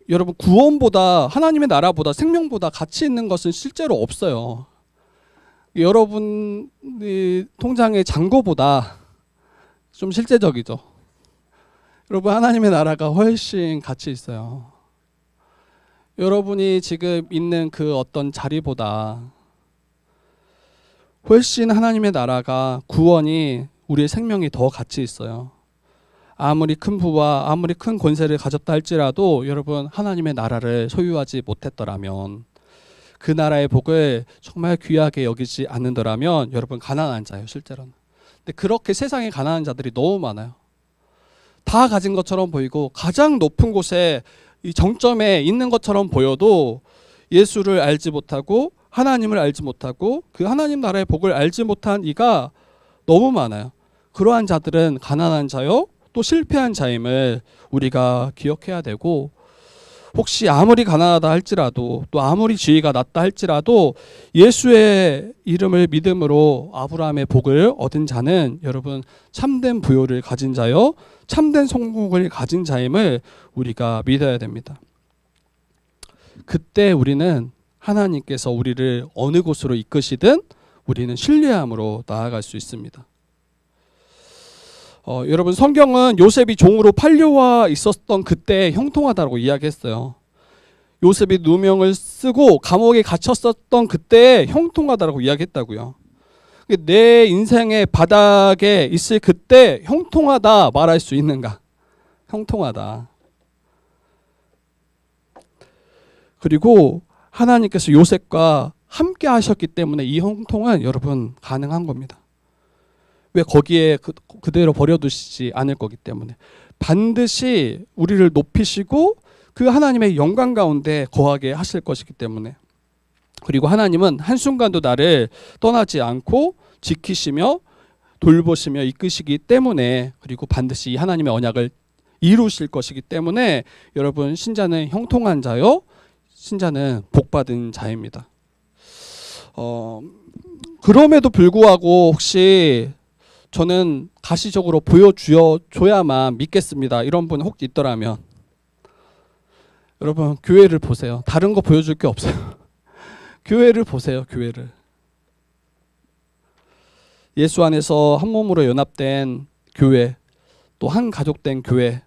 여러분, 구원보다, 하나님의 나라보다, 생명보다 가치 있는 것은 실제로 없어요. 여러분의 통장의 잔고보다 좀 실제적이죠. 여러분, 하나님의 나라가 훨씬 가치 있어요. 여러분이 지금 있는 그 어떤 자리보다 훨씬 하나님의 나라가, 구원이, 우리의 생명이 더 가치 있어요. 아무리 큰 부와 아무리 큰 권세를 가졌다 할지라도 여러분, 하나님의 나라를 소유하지 못했더라면, 그 나라의 복을 정말 귀하게 여기지 않는더라면 여러분, 가난한 자예요, 실제로는. 근데 그렇게 세상에 가난한 자들이 너무 많아요. 다 가진 것처럼 보이고 가장 높은 곳에 이 정점에 있는 것처럼 보여도 예수를 알지 못하고 하나님을 알지 못하고 그 하나님 나라의 복을 알지 못한 이가 너무 많아요. 그러한 자들은 가난한 자요 또 실패한 자임을 우리가 기억해야 되고, 혹시 아무리 가난하다 할지라도 또 아무리 지위가 낮다 할지라도 예수의 이름을 믿음으로 아브라함의 복을 얻은 자는 여러분 참된 부요를 가진 자요 참된 성공을 가진 자임을 우리가 믿어야 됩니다. 그때 우리는 하나님께서 우리를 어느 곳으로 이끄시든 우리는 신뢰함으로 나아갈 수 있습니다. 여러분 성경은 요셉이 종으로 팔려와 있었던 그때 형통하다고 이야기했어요. 요셉이 누명을 쓰고 감옥에 갇혔었던 그때 형통하다고 이야기했다고요. 내 인생의 바닥에 있을 그때 형통하다 말할 수 있는가? 형통하다. 그리고 하나님께서 요셉과 함께 하셨기 때문에 이 형통은 여러분 가능한 겁니다. 왜 거기에 그대로 버려두시지 않을 거기 때문에 반드시 우리를 높이시고 그 하나님의 영광 가운데 거하게 하실 것이기 때문에 그리고 하나님은 한순간도 나를 떠나지 않고 지키시며 돌보시며 이끄시기 때문에 그리고 반드시 이 하나님의 언약을 이루실 것이기 때문에 여러분 신자는 형통한 자요 신자는 복받은 자입니다. 그럼에도 불구하고 혹시 저는 가시적으로 보여줘야만 믿겠습니다. 이런 분 혹 있더라면 여러분 교회를 보세요. 다른 거 보여줄 게 없어요. 교회를 보세요. 교회를. 예수 안에서 한 몸으로 연합된 교회 또 한 가족된 교회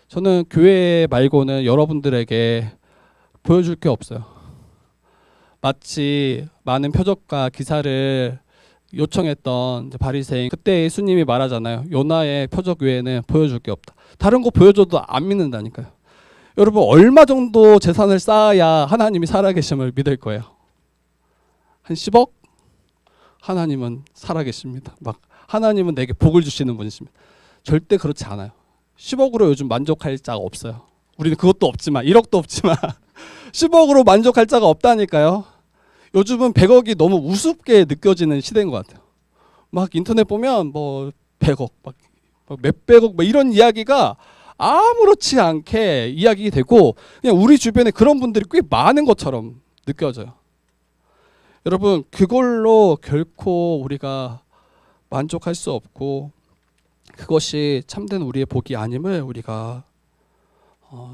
저는 교회 말고는 여러분들에게 보여줄 게 없어요. 마치 많은 표적과 기사를 요청했던 바리새인 그때 예수님이 말하잖아요. 요나의 표적 외에는 보여줄 게 없다. 다른 거 보여줘도 안 믿는다니까요. 여러분 얼마 정도 재산을 쌓아야 하나님이 살아계심을 믿을 거예요? 한 10억? 하나님은 살아계십니다. 막 하나님은 내게 복을 주시는 분이십니다. 절대 그렇지 않아요. 10억으로 요즘 만족할 자가 없어요. 우리는 그것도 없지만 1억도 없지만 10억으로 만족할 자가 없다니까요. 요즘은 100억이 너무 우습게 느껴지는 시대인 것 같아요. 막 인터넷 보면 뭐 100억, 막 몇백억 뭐 이런 이야기가 아무렇지 않게 이야기 되고 그냥 우리 주변에 그런 분들이 꽤 많은 것처럼 느껴져요. 여러분 그걸로 결코 우리가 만족할 수 없고 그것이 참된 우리의 복이 아님을 우리가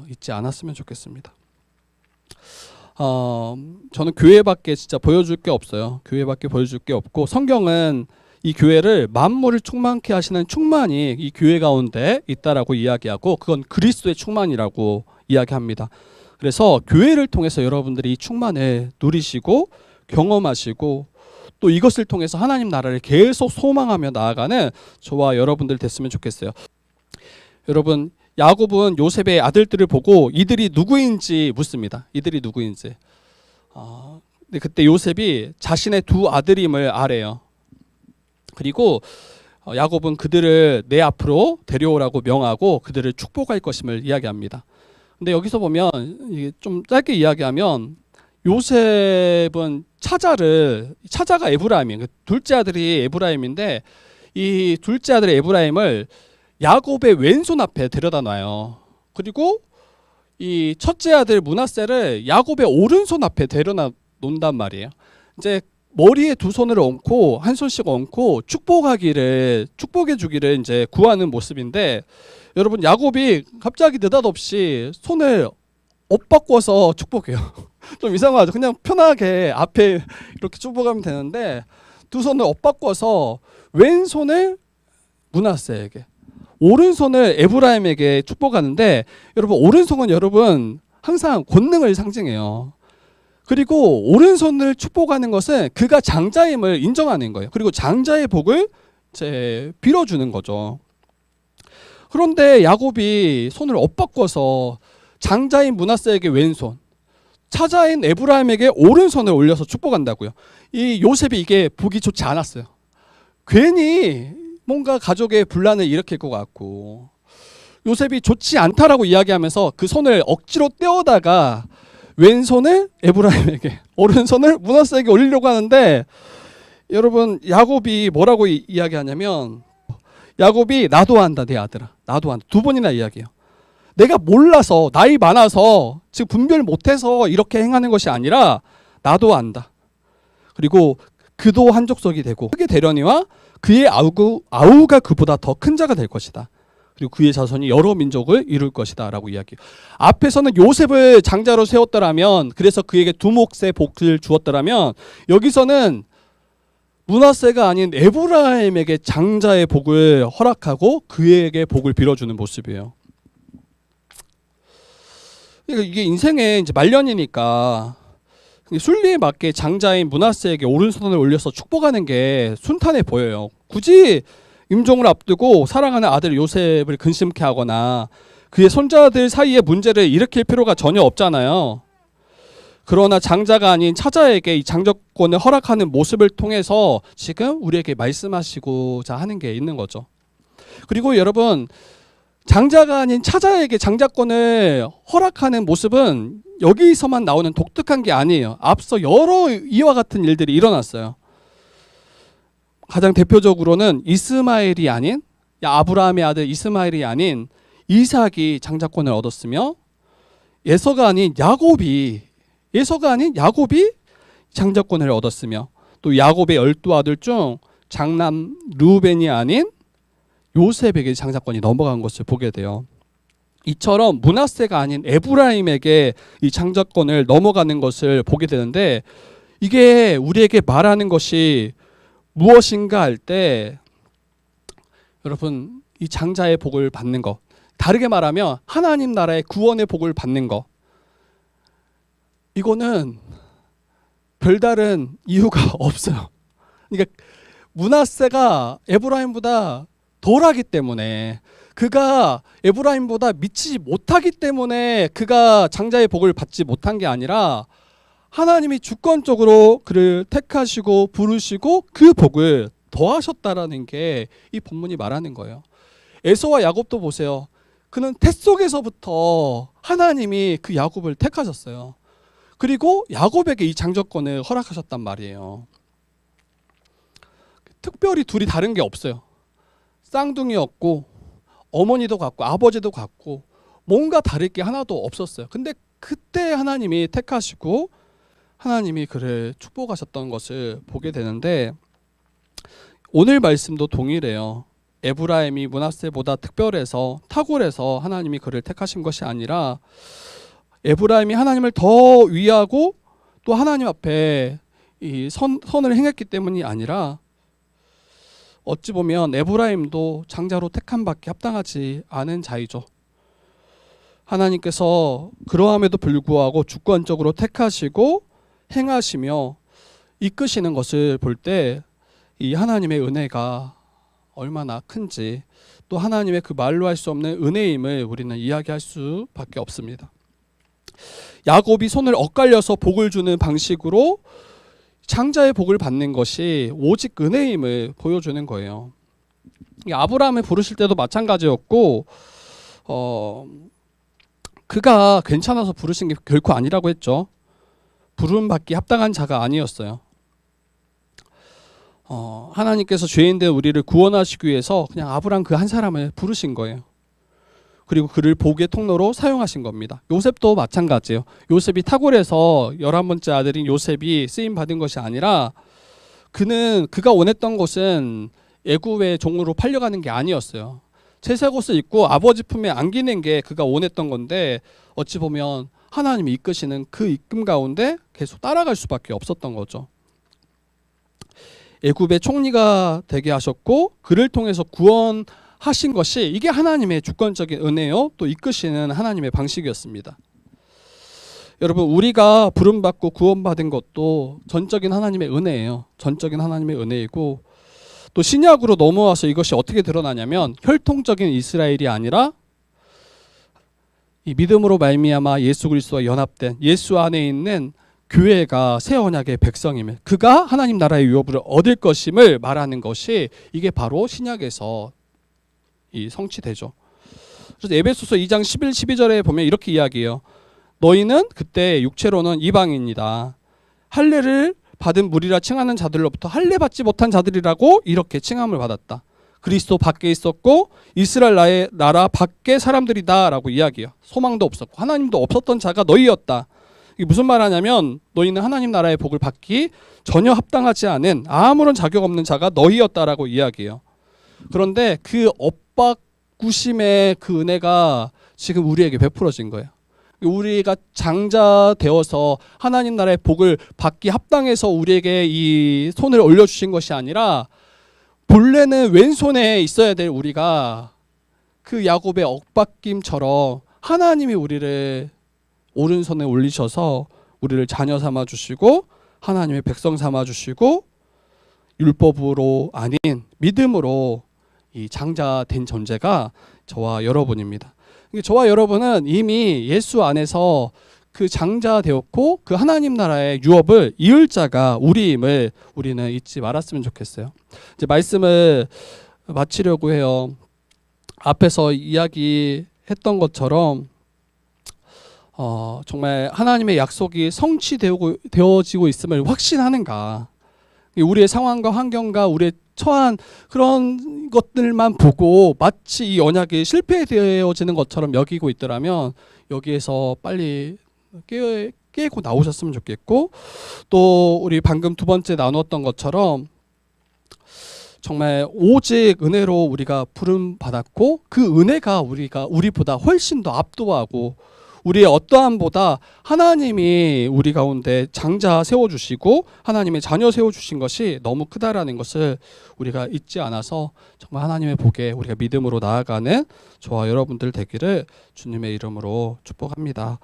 잊지 않았으면 좋겠습니다. 저는 교회밖에 진짜 보여줄 게 없어요. 교회밖에 보여줄 게 없고 성경은 이 교회를 만물을 충만케 하시는 충만이 이 교회 가운데 있다라고 이야기하고 그건 그리스도의 충만이라고 이야기합니다. 그래서 교회를 통해서 여러분들이 이 충만을 누리시고 경험하시고 또 이것을 통해서 하나님 나라를 계속 소망하며 나아가는 저와 여러분들 됐으면 좋겠어요. 여러분 야곱은 요셉의 아들들을 보고 이들이 누구인지 묻습니다. 이들이 누구인지. 근데 그때 요셉이 자신의 두 아들임을 아래요. 그리고 야곱은 그들을 내 앞으로 데려오라고 명하고 그들을 축복할 것임을 이야기합니다. 근데 여기서 보면 좀 짧게 이야기하면 요셉은 차자가 에브라임이에요. 둘째 아들이 에브라임인데 이 둘째 아들 에브라임을 야곱의 왼손 앞에 데려다 놔요. 그리고 이 첫째 아들 므낫세를 야곱의 오른손 앞에 데려다 놓는단 말이에요. 이제 머리에 두 손을 얹고 한 손씩 얹고 축복해 주기를 이제 구하는 모습인데 여러분 야곱이 갑자기 느닷없이 손을 엇바꿔서 축복해요. 좀 이상하죠. 그냥 편하게 앞에 이렇게 축복하면 되는데 두 손을 엇바꿔서 왼손을 므낫세에게 오른손을 에브라임에게 축복하는데 여러분 오른손은 여러분 항상 권능을 상징해요. 그리고 오른손을 축복하는 것은 그가 장자임을 인정하는 거예요. 그리고 장자의 복을 이제 빌어주는 거죠. 그런데 야곱이 손을 엇바꿔서 장자인 므낫세에게 왼손, 차자인 에브라임에게 오른손을 올려서 축복한다고요. 이 요셉이 이게 보기 좋지 않았어요. 괜히 뭔가 가족의 분란을 일으킬 것 같고 요셉이 좋지 않다라고 이야기하면서 그 손을 억지로 떼어다가 왼손을 에브라임에게 오른손을 므낫세에게 올리려고 하는데 여러분 야곱이 뭐라고 이야기하냐면 야곱이 나도 한다 내 아들아 나도 한다 두 번이나 이야기해요. 내가 몰라서 나이 많아서 지금 분별 못해서 이렇게 행하는 것이 아니라 나도 안다. 그리고 그도 한 족속이 되고 크게 되려니와 그의 아우가 그보다 더 큰 자가 될 것이다. 그리고 그의 자손이 여러 민족을 이룰 것이다 라고 이야기해요. 앞에서는 요셉을 장자로 세웠더라면, 그래서 그에게 두 몫의 복을 주었더라면, 여기서는 므낫세가 아닌 에브라임에게 장자의 복을 허락하고 그에게 복을 빌어주는 모습이에요. 이게 인생의 이제 말년이니까 순리에 맞게 장자인 므낫세에게 오른손을 올려서 축복하는 게 순탄해 보여요. 굳이 임종을 앞두고 사랑하는 아들 요셉을 근심케 하거나 그의 손자들 사이에 문제를 일으킬 필요가 전혀 없잖아요. 그러나 장자가 아닌 차자에게 이 장자권을 허락하는 모습을 통해서 지금 우리에게 말씀하시고자 하는 게 있는 거죠. 그리고 여러분, 장자가 아닌 차자에게 장자권을 허락하는 모습은 여기서만 나오는 독특한 게 아니에요. 앞서 여러 이와 같은 일들이 일어났어요. 가장 대표적으로는 이스마엘이 아닌, 아브라함의 아들 이스마엘이 아닌 이삭이 장자권을 얻었으며, 예서가 아닌 야곱이 장자권을 얻었으며, 또 야곱의 12아들 중 장남 르우벤이 아닌 요셉에게 장자권이 넘어간 것을 보게 돼요. 이처럼 므낫세가 아닌 에브라임에게 이 장자권을 넘어가는 것을 보게 되는데, 이게 우리에게 말하는 것이 무엇인가 할 때, 여러분, 이 장자의 복을 받는 것, 다르게 말하면 하나님 나라의 구원의 복을 받는 것, 이거는 별다른 이유가 없어요. 그러니까 므낫세가 에브라임보다 덜하기 때문에, 그가 에브라임보다 미치지 못하기 때문에 그가 장자의 복을 받지 못한 게 아니라, 하나님이 주권적으로 그를 택하시고 부르시고 그 복을 더하셨다라는 게 이 본문이 말하는 거예요. 에서와 야곱도 보세요. 그는 태 속에서부터 하나님이 그 야곱을 택하셨어요. 그리고 야곱에게 이 장자권을 허락하셨단 말이에요. 특별히 둘이 다른 게 없어요. 쌍둥이였고 어머니도 같고 아버지도 같고 뭔가 다를 게 하나도 없었어요. 근데 그때 하나님이 택하시고 하나님이 그를 축복하셨던 것을 보게 되는데, 오늘 말씀도 동일해요. 에브라임이 므낫세보다 특별해서 탁월해서 하나님이 그를 택하신 것이 아니라, 에브라임이 하나님을 더 위하고 또 하나님 앞에 이 선을 행했기 때문이 아니라, 어찌 보면 에브라임도 장자로 택함받기 합당하지 않은 자이죠. 하나님께서 그러함에도 불구하고 주권적으로 택하시고 행하시며 이끄시는 것을 볼 때 이 하나님의 은혜가 얼마나 큰지, 또 하나님의 그 말로 할 수 없는 은혜임을 우리는 이야기할 수밖에 없습니다. 야곱이 손을 엇갈려서 복을 주는 방식으로 장자의 복을 받는 것이 오직 은혜임을 보여주는 거예요. 아브라함을 부르실 때도 마찬가지였고, 그가 괜찮아서 부르신 게 결코 아니라고 했죠. 부름받기 합당한 자가 아니었어요. 하나님께서 죄인된 우리를 구원하시기 위해서 그냥 아브라함 그 한 사람을 부르신 거예요. 그리고 그를 복의 통로로 사용하신 겁니다. 요셉도 마찬가지예요. 요셉이 탁월해서 11번째 아들인 요셉이 쓰임 받은 것이 아니라, 그가 원했던 것은 애굽의 종으로 팔려가는 게 아니었어요. 채색 옷을 입고 아버지 품에 안기는 게 그가 원했던 건데, 어찌 보면 하나님이 이끄시는 그 이끌 가운데 계속 따라갈 수밖에 없었던 거죠. 애굽의 총리가 되게 하셨고 그를 통해서 구원하신 것이, 이게 하나님의 주권적인 은혜요, 또 이끄시는 하나님의 방식이었습니다. 여러분, 우리가 부름받고 구원받은 것도 전적인 하나님의 은혜예요. 전적인 하나님의 은혜이고, 또 신약으로 넘어와서 이것이 어떻게 드러나냐면, 혈통적인 이스라엘이 아니라 이 믿음으로 말미암아 예수 그리스도와 연합된 예수 안에 있는 교회가 새 언약의 백성임을, 그가 하나님 나라의 유업을 얻을 것임을 말하는 것이, 이게 바로 신약에서 이 성취되죠. 그래서 에베소서 2장 11, 12절에 보면 이렇게 이야기해요. 너희는 그때 육체로는 이방인이다. 할례를 받은 무리라 칭하는 자들로부터 할례 받지 못한 자들이라고 이렇게 칭함을 받았다. 그리스도 밖에 있었고 이스라엘 나라 밖에 사람들이다라고 이야기해요. 소망도 없었고 하나님도 없었던 자가 너희였다. 이게 무슨 말하냐면 너희는 하나님 나라의 복을 받기 전혀 합당하지 않은 아무런 자격 없는 자가 너희였다라고 이야기해요. 그런데 그 엇바꾸심의 그 은혜가 지금 우리에게 베풀어진 거예요. 우리가 장자 되어서 하나님 나라의 복을 받기 합당해서 우리에게 이 손을 올려주신 것이 아니라 본래는 왼손에 있어야 될 우리가 그 야곱의 엇바뀜처럼 하나님이 우리를 오른손에 올리셔서 우리를 자녀 삼아 주시고 하나님의 백성 삼아 주시고 율법으로 아닌 믿음으로 이 장자된 존재가 저와 여러분입니다. 저와 여러분은 이미 예수 안에서 그 장자 되었고 그 하나님 나라의 유업을 이을 자가 우리임을 우리는 잊지 말았으면 좋겠어요. 이제 말씀을 마치려고 해요. 앞에서 이야기했던 것처럼 정말 하나님의 약속이 성취되어지고 있음을 확신하는가? 우리의 상황과 환경과 우리의 처한 그런 것들만 보고 마치 이 언약이 실패되어지는 것처럼 여기고 있더라면 여기에서 빨리 깨고 나오셨으면 좋겠고, 또 우리 방금 두 번째 나눴던 것처럼 정말 오직 은혜로 우리가 부름 받았고 그 은혜가 우리보다 훨씬 더 압도하고 우리의 어떠함보다 하나님이 우리 가운데 장자 세워주시고 하나님의 자녀 세워주신 것이 너무 크다라는 것을 우리가 잊지 않아서 정말 하나님의 복에 우리가 믿음으로 나아가는 저와 여러분들 되기를 주님의 이름으로 축복합니다.